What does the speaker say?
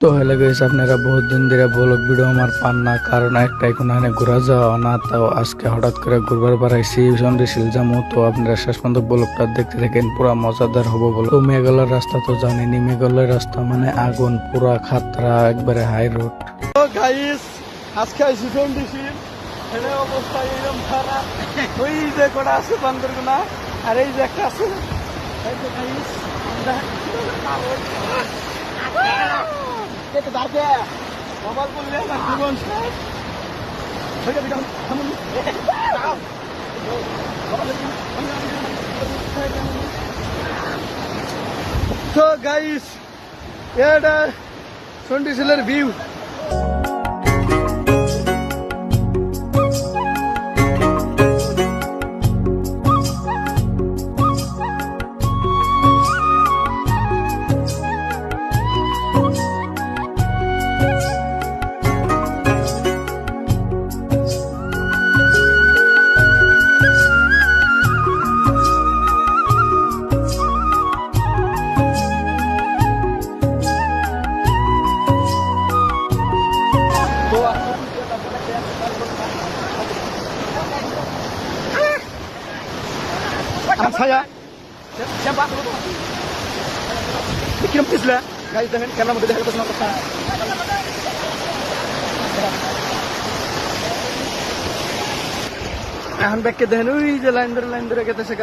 তো হলে গেছে আপনারা বহুত দিন ধরে ব্লগ ভিডিও আমার পান না, কারণ একটাই কোনো ঘোরা যাওয়া না। তাও আজকে হঠাৎ করে ঘুরবার বাড়াইছি সন্দেশিল যামু। তো আপনারা শেষ পর্যন্ত ব্লগটা দেখতে থাকেন, পুরা মজাদার হবো বলো। তো মেঘালয়ের রাস্তা তো জানেনি, মেঘালয়ের রাস্তা মানে আগুন, পুরা খাতরা, একবারে হাই রোড। তো গাইস আজকে আইছি সন্দেশিল, এর অবস্থা এরকম খারাপ। ওই যে কোটা আছে বান্দরগুনা, আর এই যে একটা আছে। এই তো গাইস আমরা দাঁড়কে মোবাইল করলে আমার জীবন শেষ। তো গাইস এটা সন্দেশিলের view. saya siapa bikin pis lah guys, dengan karena mau dah atas nak এখন ব্যাক কে দেখেন ওই যে লাইন ধরে গেছে